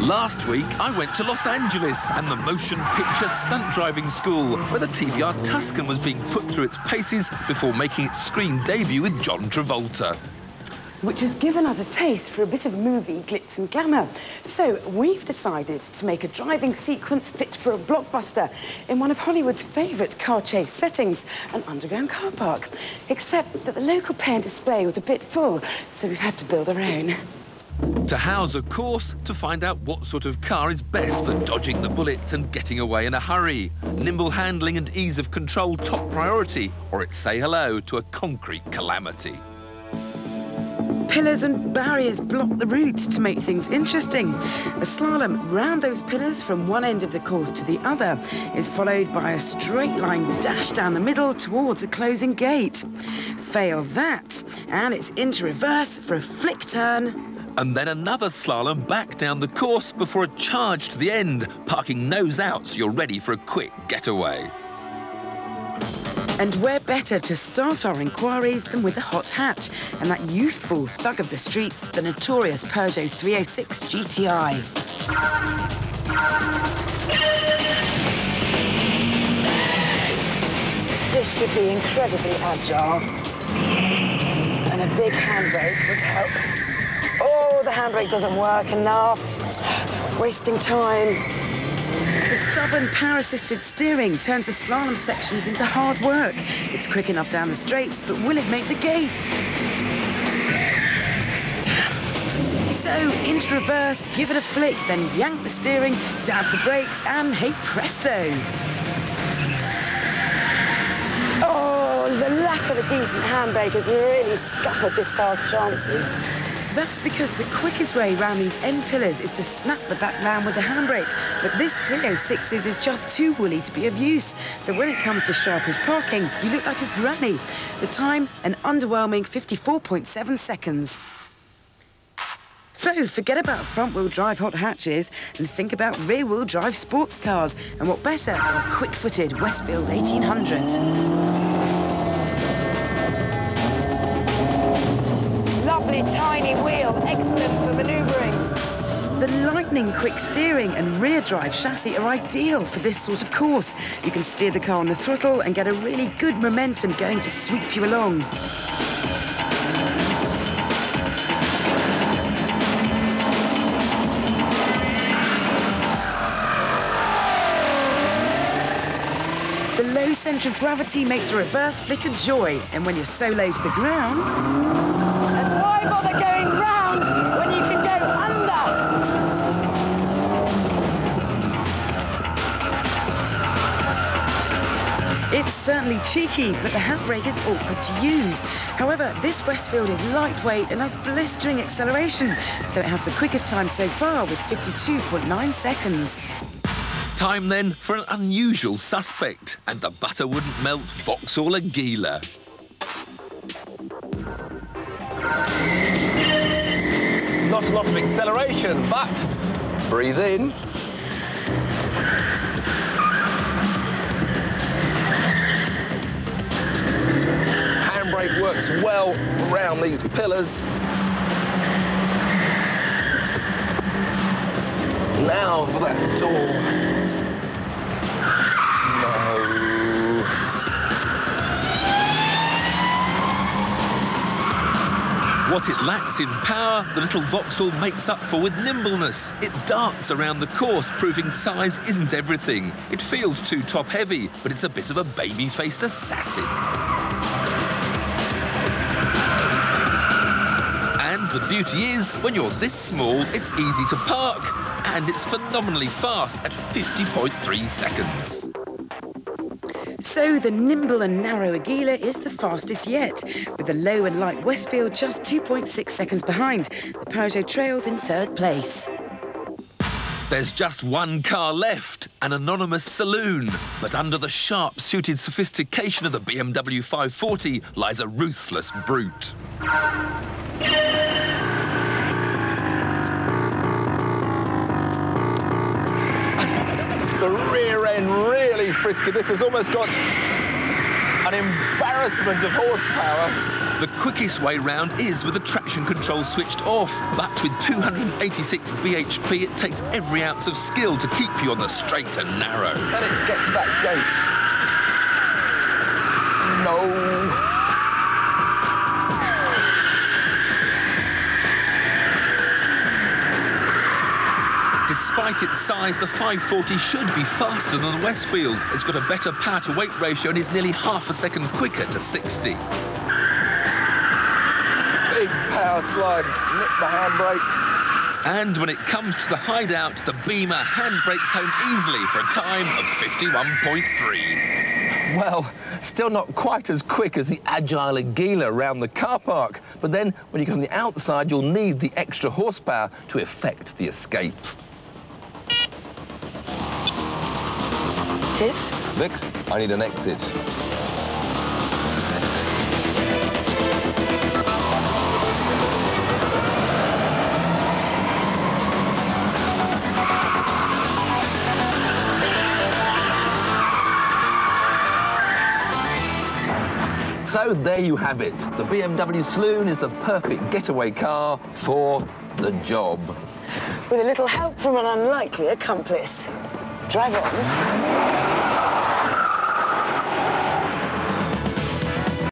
Last week, I went to Los Angeles and the motion picture stunt driving school, where the TVR Tuscan was being put through its paces before making its screen debut with John Travolta. Which has given us a taste for a bit of movie glitz and glamour. So we've decided to make a driving sequence fit for a blockbuster in one of Hollywood's favourite car chase settings, an underground car park. Except that the local pay and display was a bit full, so we've had to build our own. To house a course, to find out what sort of car is best for dodging the bullets and getting away in a hurry. Nimble handling and ease of control top priority, or it's say hello to a concrete calamity. Pillars and barriers block the route to make things interesting. A slalom round those pillars from one end of the course to the other is followed by a straight line dash down the middle towards a closing gate. Fail that, and it's into reverse for a flick turn. And then another slalom back down the course before a charge to the end, parking nose out so you're ready for a quick getaway. And where better to start our inquiries than with the hot hatch and that youthful thug of the streets, the notorious Peugeot 306 GTI. This should be incredibly agile. And a big handbrake would help. Oh, the handbrake doesn't work enough. Wasting time. The stubborn power-assisted steering turns the slalom sections into hard work. It's quick enough down the straights, but will it make the gate? Damn. So, into reverse, give it a flick, then yank the steering, dab the brakes, and hey presto! Oh, the lack of a decent handbrake has really scuppered this car's chances. That's because the quickest way round these end pillars is to snap the back round with the handbrake. But this 306's is just too woolly to be of use. So when it comes to sharpish parking, you look like a granny. The time, an underwhelming 54.7 seconds. So forget about front-wheel drive hot hatches and think about rear-wheel drive sports cars. And what better than a quick-footed Westfield 1800. Lovely tiny wheel, excellent for manoeuvring. The lightning-quick steering and rear-drive chassis are ideal for this sort of course. You can steer the car on the throttle and get a really good momentum going to sweep you along. The low centre of gravity makes a reverse flick a joy, and when you're so low to the ground... And why bother going round when you can go under? It's certainly cheeky, but the handbrake is awkward to use. However, this Westfield is lightweight and has blistering acceleration, so it has the quickest time so far with 52.9 seconds. Time then for an unusual suspect, and the butter wouldn't melt Vauxhall Aguila. Not a lot of acceleration, but breathe in. Handbrake works well around these pillars. Now for that door. No. What it lacks in power, the little Vauxhall makes up for with nimbleness. It darts around the course, proving size isn't everything. It feels too top-heavy, but it's a bit of a baby-faced assassin. And the beauty is, when you're this small, it's easy to park. And it's phenomenally fast at 50.3 seconds. So the nimble and narrow Aguila is the fastest yet, with the low and light Westfield just 2.6 seconds behind. The Peugeot trails in third place. There's just one car left, an anonymous saloon. But under the sharp-suited sophistication of the BMW 540 lies a ruthless brute. The rear end really frisky. This has almost got an embarrassment of horsepower. The quickest way round is with the traction control switched off, but with 286 bhp, it takes every ounce of skill to keep you on the straight and narrow. Can it get to that gate? No. Despite its size, the 540 should be faster than the Westfield. It's got a better power-to-weight ratio and is nearly half a second quicker to 60. Big power slides, nip the handbrake. And when it comes to the hideout, the Beamer handbrakes home easily for a time of 51.3. Well, still not quite as quick as the agile Agila around the car park. But then, when you get on the outside, you'll need the extra horsepower to effect the escape. Tiff? Vix, I need an exit. So there you have it. The BMW Sphiunx is the perfect getaway car for the job. With a little help from an unlikely accomplice. Drive on.